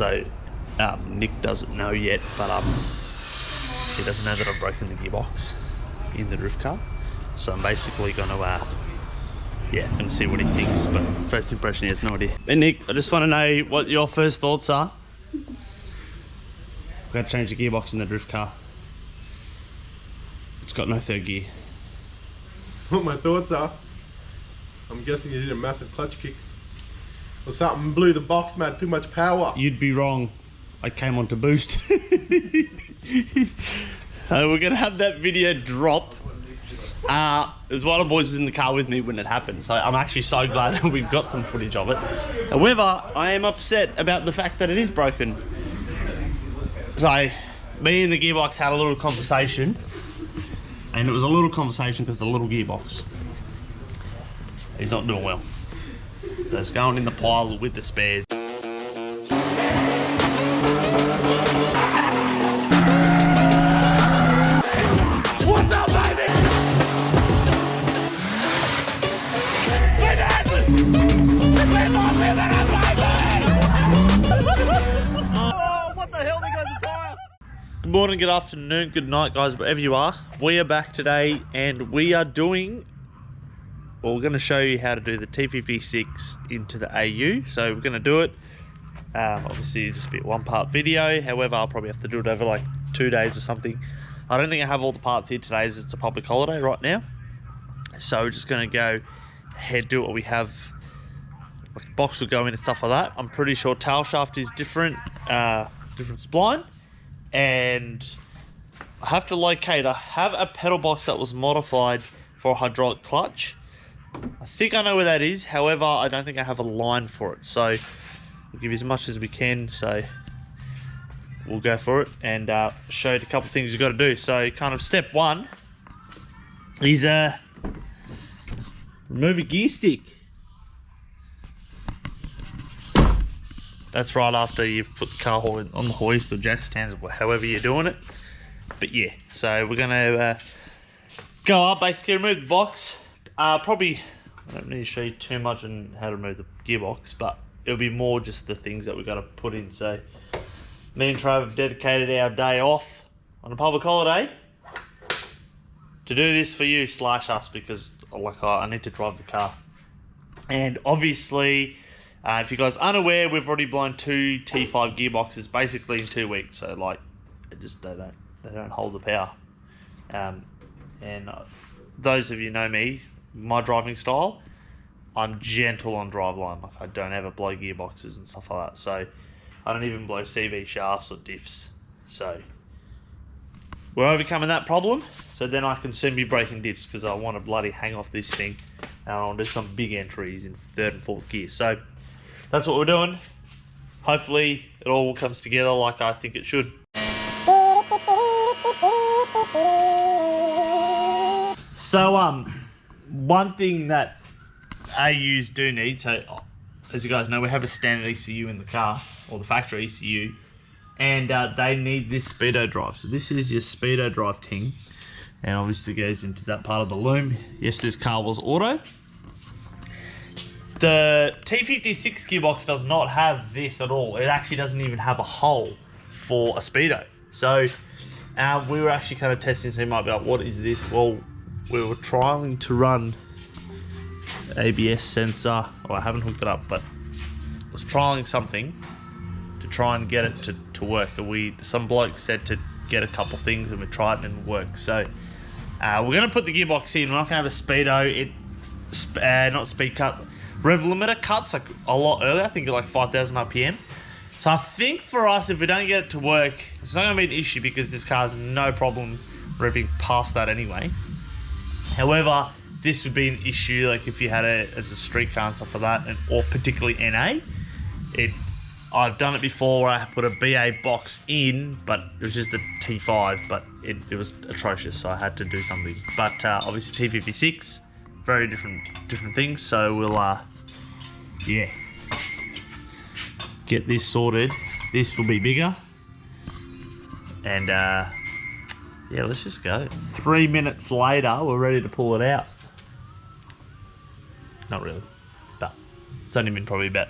So Nick doesn't know yet, but he doesn't know that I've broken the gearbox in the roof car. So I'm basically gonna gonna see what he thinks, but first impression, he has no idea. Hey Nick, I just want to know what your first thoughts are. We've got to change the gearbox in the drift car. It's got no third gear. What my thoughts are, I'm guessing you did a massive clutch kick. Or something blew the box, man, too much power. You'd be wrong. I came on to boost. We're going to have that video drop. There's one of the boys was in the car with me when it happened, so I'm actually so glad that we've got some footage of it. However, I am upset about the fact that it is broken. So, me and the gearbox had a little conversation, and it was a little conversation because the little gearbox, he's not doing well. So it's going in the pile with the spares. What's up, baby? Oh, what the hell? There goes the tire. Good morning, good afternoon, good night, guys, wherever you are. We are back today, and we are doing, well, we're going to show you how to do the T56 into the AU. So we're going to do it. Obviously, it'll just be a one-part video. However, I'll probably have to do it over like 2 days or something. I don't think I have all the parts here today, as it's a public holiday right now. So we're just going to go ahead, do what we have. Like box will go in and stuff like that. I'm pretty sure tail shaft is different, different spline. And I have to locate, I have a pedal box that was modified for a hydraulic clutch. I think I know where that is. However, I don't think I have a line for it. So we'll give you as much as we can. So we'll go for it and show you a couple of things you've got to do. So kind of step one is remove a gear stick. That's right after you've put the car on the hoist or jack stands or however you're doing it. But yeah, so we're gonna go up, basically remove the box. Probably, I don't need to show you too much on how to remove the gearbox, but it'll be more just the things that we've got to put in. So me and Trav have dedicated our day off on a public holiday to do this for you / us, because like I need to drive the car. And obviously, if you guys aren't aware, we've already blown 2 T5 gearboxes basically in 2 weeks. So like, they don't hold the power. And those of you know me, my driving style, I'm gentle on driveline. Like I don't ever blow gearboxes and stuff like that. So I don't even blow CV shafts or diffs. So we're overcoming that problem. So then I can soon be breaking diffs, because I want to bloody hang off this thing and I want to do some big entries in 3rd and 4th gear. So that's what we're doing. Hopefully it all comes together like I think it should. So one thing that AUs do need, so as you guys know, we have a standard ECU in the car, or the factory ECU, and they need this speedo drive. So this is your speedo drive thing, and obviously goes into that part of the loom. Yes, this car was auto. The T56 gearbox does not have this at all. It actually doesn't even have a hole for a speedo. So we were actually kind of testing, so you might be like, what is this? Well, we were trying to run ABS sensor. Well, I haven't hooked it up, but I was trialing something to try and get it to work. And some bloke said to get a couple things, and we tried it and it worked. So we're going to put the gearbox in. We're not going to have a speedo. Not speed cut. Rev limiter cuts like a lot earlier. I think like 5,000 RPM. So I think for us, if we don't get it to work, it's not going to be an issue, because this car's no problem revving past that anyway. However, this would be an issue like if you had it as a street car and stuff like that, or particularly NA. I've done it before where I put a BA box in, but it was just a T5, but it was atrocious, so I had to do something. But obviously T56, very different things. So we'll get this sorted. This will be bigger, and yeah, let's just go. 3 minutes later, we're ready to pull it out. Not really, but it's only been probably about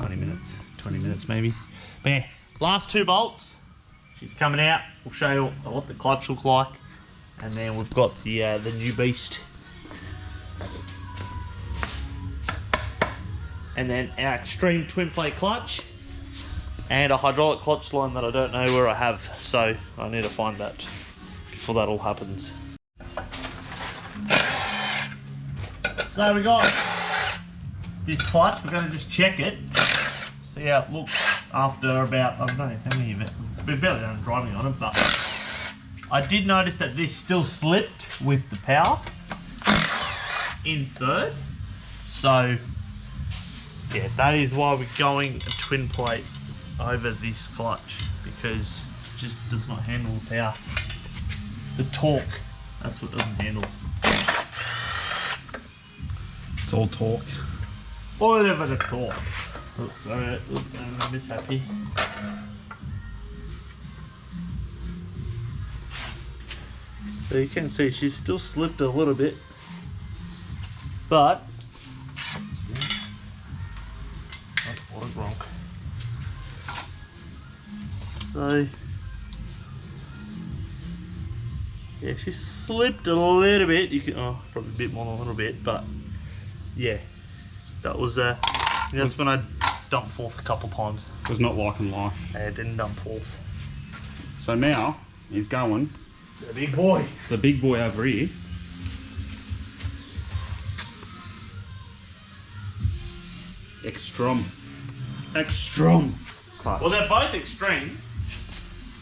20 minutes maybe. But yeah, last 2 bolts, she's coming out. We'll show you what the clutch look like. And then we've got the new beast. And then our extreme twin plate clutch. And a hydraulic clutch line that I don't know where I have. So I need to find that before that all happens. So we got this clutch. We're going to just check it. See how it looks after about, I don't know how many of it. We've barely done driving on it, but I did notice that this still slipped with the power in third. So yeah, that is why we're going a twin plate over this clutch, because it just does not handle the power. The torque, that's what doesn't handle. It's all torque. Whatever the torque. I'm happy. So you can see she's still slipped a little bit, but what a gronk. So yeah, she slipped a little bit. You can, oh, probably a bit more than a little bit, but yeah, that was that's when I dumped fourth a couple times. It was not like in life. I didn't dump fourth. So now he's going. The big boy. The big boy over here. Extreme. Extreme. Clutch. Well, they're both extreme.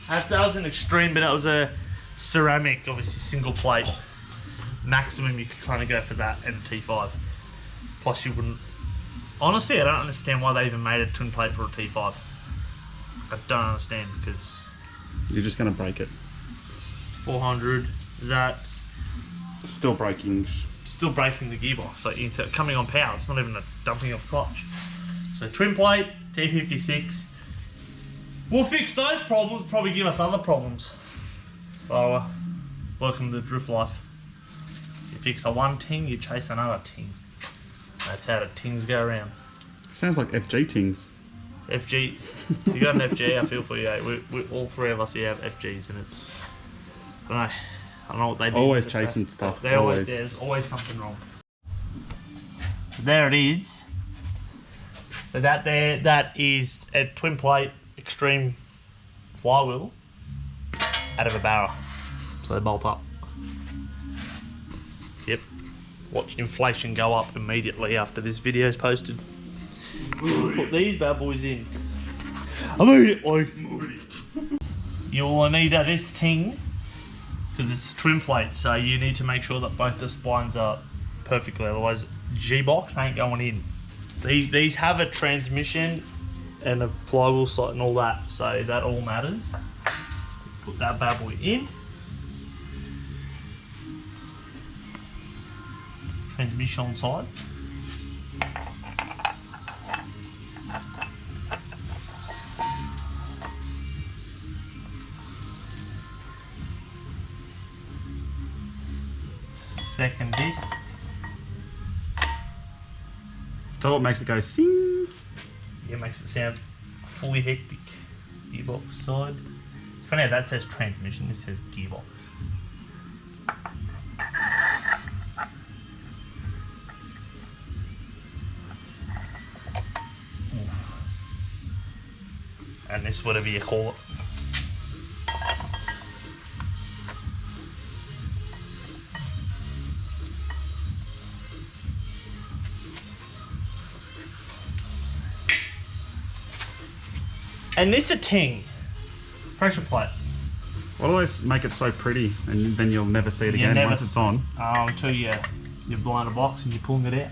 That was an extreme, but it was a ceramic, obviously single plate. Maximum you could kind of go for that and a T5. Plus you wouldn't. Honestly, I don't understand why they even made a twin plate for a T5. I don't understand, because you're just going to break it. 400, that still breaking the gearbox. Like coming on power, it's not even a dumping off clutch. So twin plate, T56. We'll fix those problems, probably give us other problems. So welcome to the drift life. You fix a one ting, you chase another ting. That's how the tings go around. Sounds like FG tings. FG, you got an FG, I feel for you. We all 3 of us here have FGs, and it's, I don't know what they do. Always chasing stuff. There's always something wrong. So there it is. So that is a twin plate extreme flywheel out of a barrel. So they bolt up. Yep. Watch inflation go up immediately after this video is posted. Put these bad boys in. Immediately. You will need this ting, because it's twin plate, so you need to make sure that both the spines are perfectly, otherwise G-box ain't going in. These have a transmission and a flywheel sight and all that, so that all matters. Put that bad boy in. Transmission side. Second disc. So what makes it go sing? Yeah, it makes it sound fully hectic. Gearbox side. For now that says transmission, this says gearbox. Oof. And this, whatever you call it. And this a ting. Pressure plate. Why do they make it so pretty and then you'll never see it again once it's on? Until you're blowing a box and you're pulling it out.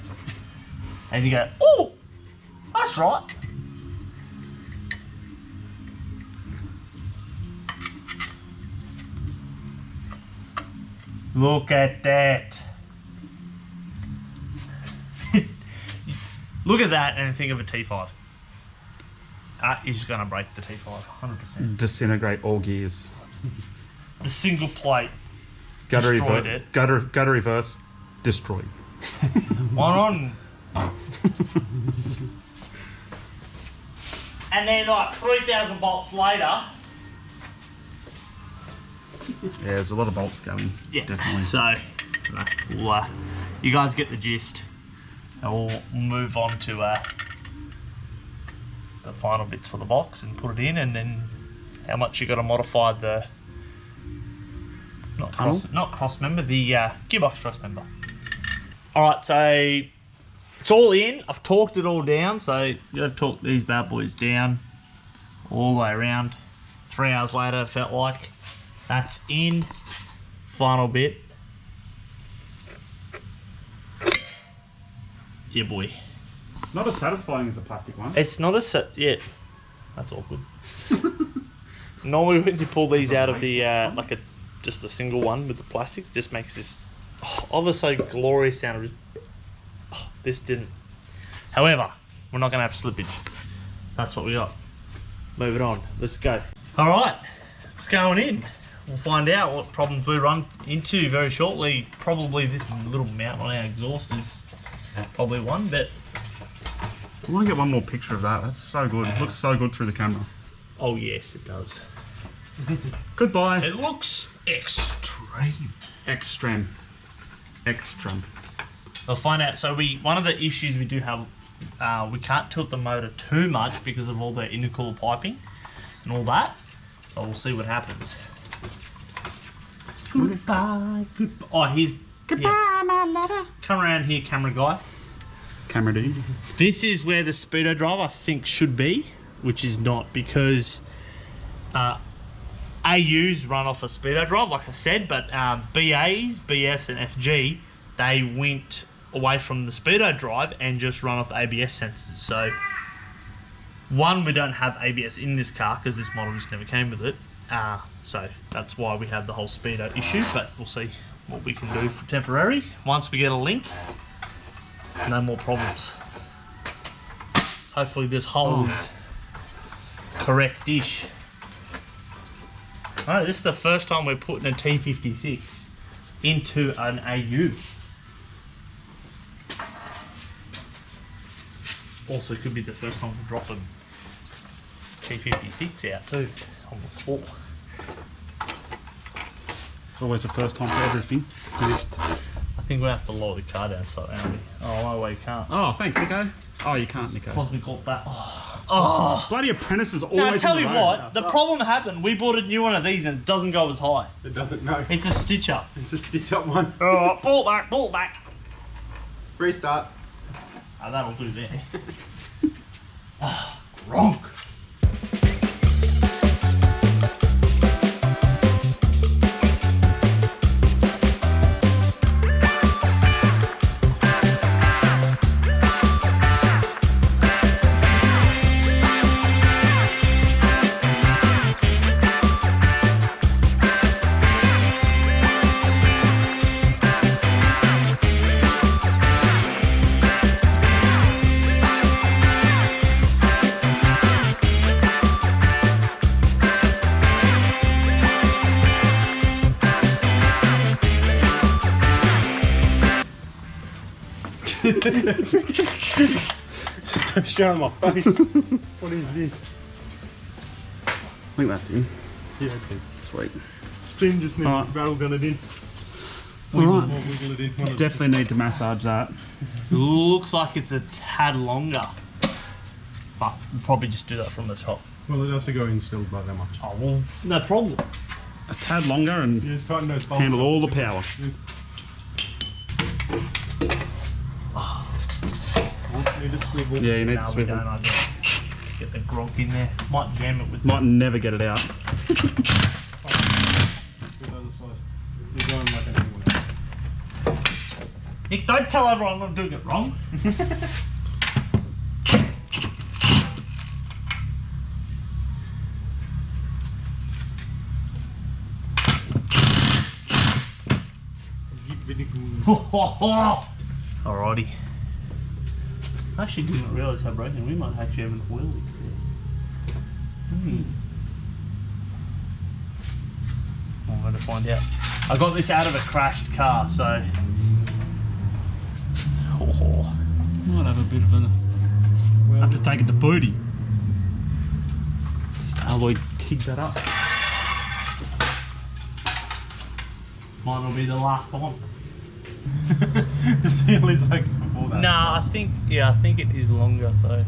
And you go, oh, that's right. Look at that. Look at that and think of a T5. He's going to break the T5, 100%. Disintegrate all gears. The single plate Gutter destroyed it. Gutter reverse, destroyed. One on. And then like 3,000 bolts later. Yeah, there's a lot of bolts going. Yeah, definitely. So, we'll, you guys get the gist. And we'll move on to the final bits for the box and put it in, and then how much you got to modify the not cross member, the gearbox truss member. All right, so it's all in. I've torqued it all down, so you got to torque these bad boys down all the way around. 3 hours later, it felt like that's in. Final bit. Yeah, boy. Not as satisfying as a plastic one. It's not a yeah. That's awkward. Normally, when you pull these out of the like just a single one with the plastic, just makes this ever so glorious sound. Of this didn't. However, we're not going to have slippage. That's what we got. Move it on. Let's go. All right, it's going in. We'll find out what problems we run into very shortly. Probably this little mount on our exhaust is probably one, but I want to get one more picture of that. That's so good. It looks so good through the camera. oh yes, it does. Goodbye. It looks extreme. Extreme. We'll find out. So one of the issues we do have, we can't tilt the motor too much because of all the intercooler piping and all that. So we'll see what happens. Goodbye. Goodbye. Oh, here's goodbye, my lover. Come around here, camera guy. Camera D. This is where the speedo drive I think should be, which is not, because AUs run off a speedo drive, like I said, but BAs, BFs and FG, they went away from the speedo drive and just run off ABS sensors. So one, we don't have ABS in this car because this model just never came with it. So that's why we have the whole speedo issue, but we'll see what we can do for temporary. Once we get a link, no more problems. Hopefully this hole is correct-ish. Alright, this is the first time we're putting a T56 into an AU. Also could be the first time we're dropping T56 out too on the floor. It's always the first time for everything. I think we'll have to lower the car down slightly, aren't we? Oh, no way, you can't. Oh, thanks, Nico. Oh, you can't, Nico. Because we got that. Oh. Bloody apprentices always. Now, tell in you the road. what, the problem happened. We bought a new one of these and it doesn't go as high. It doesn't know. It's a stitch up. It's a stitch up one. Oh, pull back, pull back. Restart. Oh, that'll do there. Gronk. Stop showing my face. What is this? I think that's in. Yeah, it's in. Sweet. Finn just needs to rattle gun it in. Alright. Wiggle it in. Definitely need to massage that. Looks like it's a tad longer. But we'll probably just do that from the top. Well, it has to go in still by that much. Oh, well, no problem. A tad longer and You just tighten those bolts handle up. all the power. Need a swivel. Yeah, you need No, to we swivel. don't. I get the gronk in there. Might jam it with Might never get it out. Do the other side. You're going like an angle. Nick, don't tell everyone I'm doing it wrong. Alrighty. I actually didn't realise how broken we might actually have an oil leak there. I'm going to find out. I got this out of a crashed car, so. Might have a bit of a. Well, Have to take it to booty. alloy TIG that up. Mine will be the last one. The seal is like before that. Nah, I think it is longer, so we'll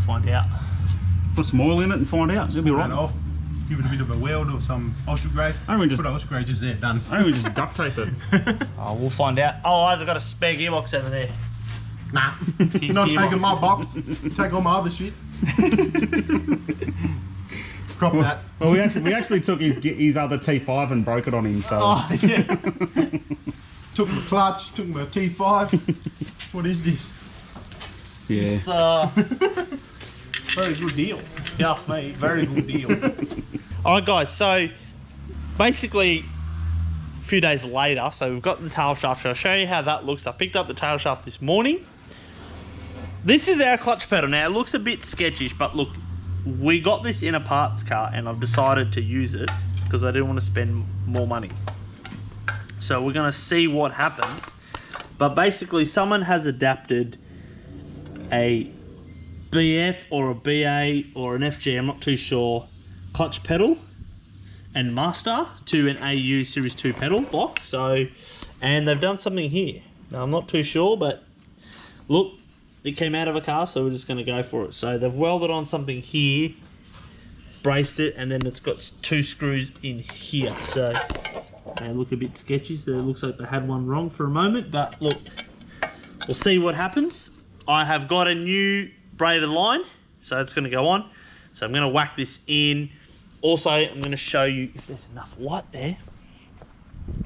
find out. Put some oil in it and find out. It'll be right. Off. Give it a bit of a weld or some ultra grade. I don't just put ultra grade just there, done. I don't just duct tape it. Oh, we'll find out. Oh, I've got a spare gearbox over there. Nah, you're not gearbox. taking my box. Take all my other shit. Crop that. Well, we actually took his other T5 and broke it on him. So. Oh, yeah. Took my clutch, took my T5. What is this? Yeah. It's very good deal. If you ask me, very good deal. Alright guys, so basically a few days later, so we've got the tail shaft. I'll show you how that looks. I picked up the tail shaft this morning. This is our clutch pedal. Now it looks a bit sketchy, but look, we got this in a parts car and I've decided to use it because I didn't want to spend more money. So we're going to see what happens. But basically someone has adapted a BF or a BA or an FG, I'm not too sure, clutch pedal and master to an AU Series 2 pedal box. So, and they've done something here. Now I'm not too sure, but look, it came out of a car, so we're just going to go for it. So they've welded on something here, braced it, and then it's got 2 screws in here. So they look a bit sketchy, so it looks like they had one wrong for a moment, but look, we'll see what happens. I have got a new braided line, so it's going to go on. So I'm going to whack this in. Also, I'm going to show you if there's enough light there.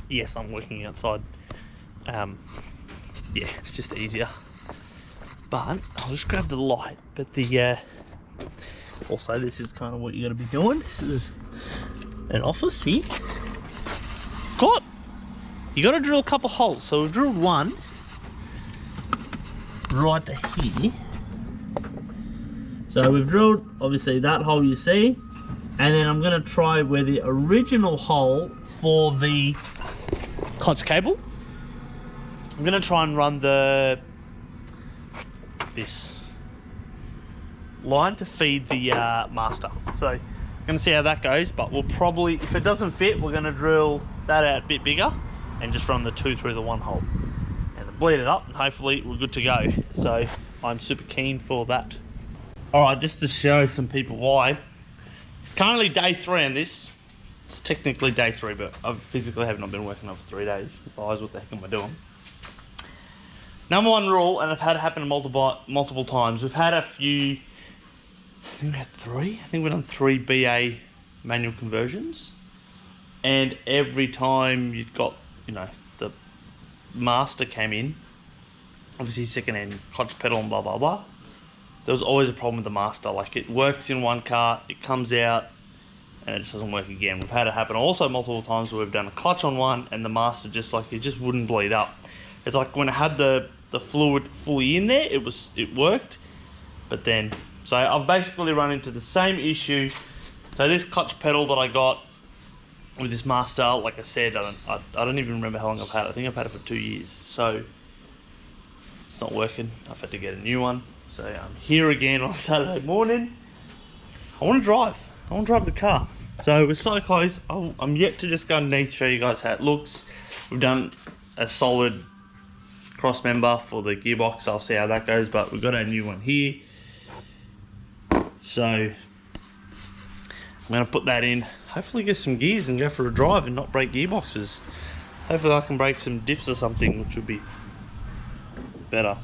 Yes, I'm working outside. Yeah, it's just easier. But I'll just grab the light. But the also, this is kind of what you got to be doing. This is an office here. You got to drill a couple holes. So we've drilled one right to here. So we've drilled obviously that hole you see, and then I'm going to try where the original hole for the clutch cable. I'm going to try and run this line to feed the master. So I'm going to see how that goes, but we'll probably, if it doesn't fit, we're going to drill that out a bit bigger and just run the 2 through the 1 hole and bleed it up, and hopefully we're good to go. So I'm super keen for that. Alright, just to show some people why. Currently day 3 on this. It's technically day 3, but I physically have not been working on it for 3 days. Guys, what the heck am I doing? Number 1 rule, and I've had it happen multiple times. We've had a few, I think we had 3. I think we've done 3 BA manual conversions. And every time you've got, you know, the master came in, obviously second hand clutch pedal and blah blah blah, there was always a problem with the master. Like, it works in one car, it comes out, and it just doesn't work again. We've had it happen also multiple times where we've done a clutch on one and the master just like, it just wouldn't bleed up. It's like when it had the fluid fully in there, it worked, but then, so I've basically run into the same issue. So this clutch pedal that I got with this master, like I said, I don't even remember how long I've had it. I think I've had it for 2 years. So it's not working. I've had to get a new one. So I'm here again on Saturday morning. I want to drive the car. So we're so close. I'm yet to just go underneath, show you guys how it looks. We've done a solid cross member for the gearbox. I'll see how that goes, but we've got a new one here. So I'm going to put that in. Hopefully get some gears and go for a drive and not break gearboxes. Hopefully I can break some diffs or something, which would be better.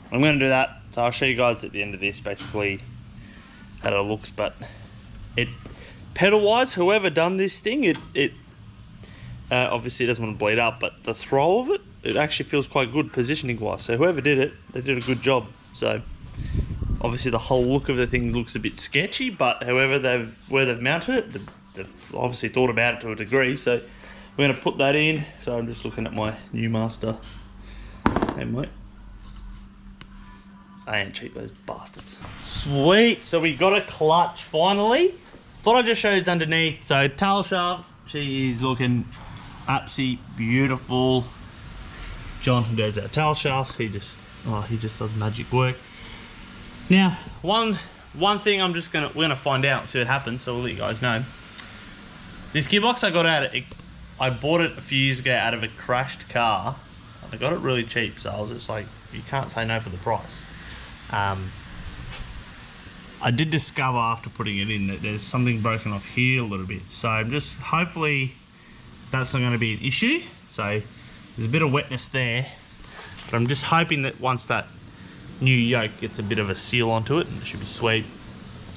I'm going to do that, so I'll show you guys at the end of this basically how it looks. But it, pedal wise, whoever done this thing, it obviously it doesn't want to bleed up, but the throw of it actually feels quite good positioning wise. So whoever did it, they did a good job. So obviously the whole look of the thing looks a bit sketchy, but however where they've mounted it, they've obviously thought about it to a degree. So we're going to put that in. So I'm just looking at my new master. Hey mate, I ain't cheap, those bastards. Sweet, so we got a clutch finally. Thought I'd just show you underneath. So tail shaft, she is looking absolutely beautiful. John, who does our tail shafts, he just does magic work. Now, one one thing we're gonna find out, see what happens, so we'll let you guys know. This gearbox I got I bought it a few years ago out of a crashed car. I got it really cheap, so I was just like, you can't say no for the price. I did discover after putting it in that there's something broken off here a little bit, so I'm just, hopefully that's not going to be an issue. So there's a bit of wetness there, but I'm just hoping that once that new yoke gets a bit of a seal onto it, and it should be sweet.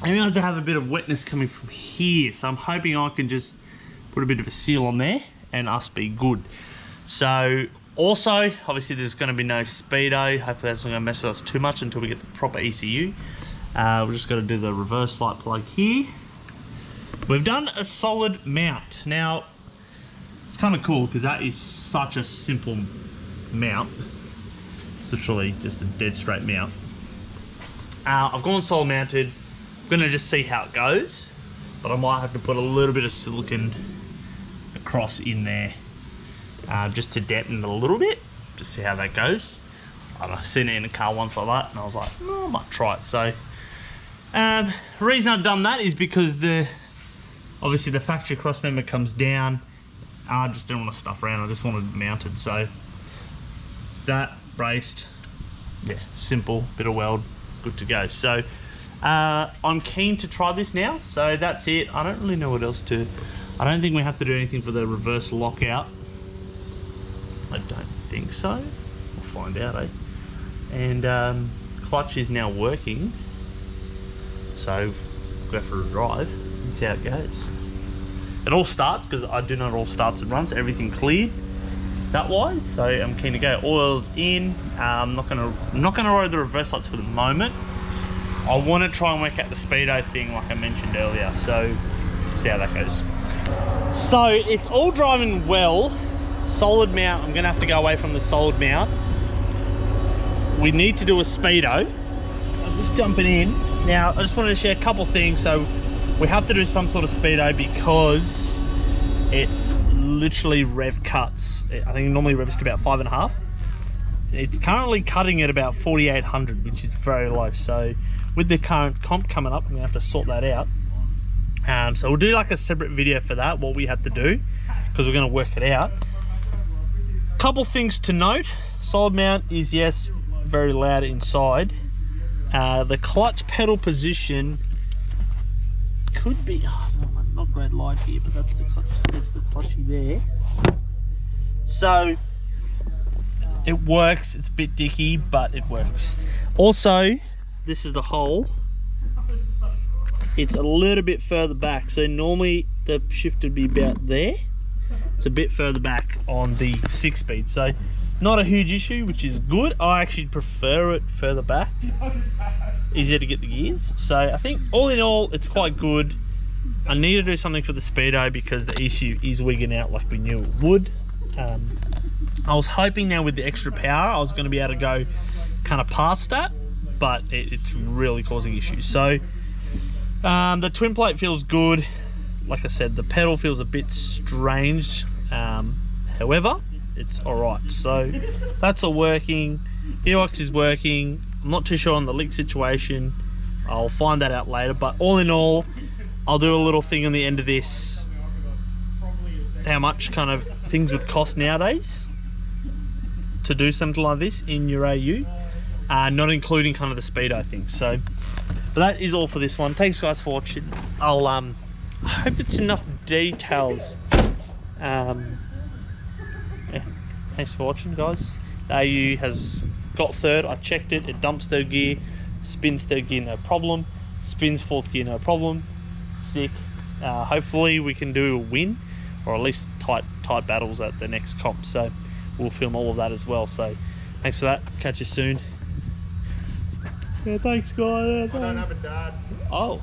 And we also have a bit of wetness coming from here, so I'm hoping I can just put a bit of a seal on there and us be good. So also, obviously there's going to be no speedo. Hopefully that's not going to mess with us too much until we get the proper ECU. We're just going to do the reverse light plug here. We've done a solid mount. Now, it's kind of cool because that is such a simple mount. It's literally just a dead straight mount. I've gone solid mounted. I'm going to just see how it goes, but I might have to put a little bit of silicone across in there just to dampen it a little bit, to see how that goes. I've seen it in a car once like that, and I was like, oh, I might try it. So the reason I've done that is because obviously the factory cross member comes down. I just didn't want to stuff around, I just wanted it mounted. So that braced, yeah, simple, bit of weld, good to go. So I'm keen to try this now, so that's it. I don't really know what else to, I don't think we have to do anything for the reverse lockout. I don't think so. We'll find out, eh? And clutch is now working, so we'll go for a drive and see how it goes. It all starts, because I do know it all starts and runs, everything cleared that wise, so I'm keen to go. Oil's in. I'm not gonna ride the reverse lights for the moment. I want to try and work out the speedo thing like I mentioned earlier, so see how that goes. So it's all driving well. Solid mount, I'm gonna have to go away from the solid mount. We need to do a speedo. I'm just jumping in. Now, I just wanted to share a couple things. So we have to do some sort of speedo because it literally rev cuts. I think it normally revs to about 5.5. It's currently cutting at about 4,800, which is very low. So with the current comp coming up, I'm gonna have to sort that out. So we'll do like a separate video for that, what we have to do, because we're gonna work it out. Couple things to note. Solid mount is, yes, very loud inside. The clutch pedal position could be, not great light here, but that's the clutchy there. So it works. It's a bit dicky, but it works. Also, this is the hole. It's a little bit further back, so normally the shift would be about there. It's a bit further back on the 6-speed, so not a huge issue, which is good. I actually prefer it further back, easier to get the gears. So I think all in all, it's quite good. I need to do something for the speedo because the ECU is wigging out like we knew it would. I was hoping now with the extra power I was going to be able to go kind of past that, but it's really causing issues. So the twin plate feels good. Like I said, the pedal feels a bit strange, however it's all right. So that's all working. Gearbox is working. I'm not too sure on the leak situation. I'll find that out later, but all in all, I'll do a little thing on the end of this, how much kind of things would cost nowadays to do something like this in your AU, not including kind of the speedo thing. So but that is all for this one. Thanks guys for watching. I'll I hope it's enough details. Yeah, thanks for watching guys. The AU has got third. I checked it. It dumps third gear, spins third gear, no problem. Spins fourth gear, no problem. Sick. Hopefully we can do a win, or at least tight battles at the next comp. So we'll film all of that as well. So thanks for that. Catch you soon. Yeah, thanks guys. I don't have a dad. Oh.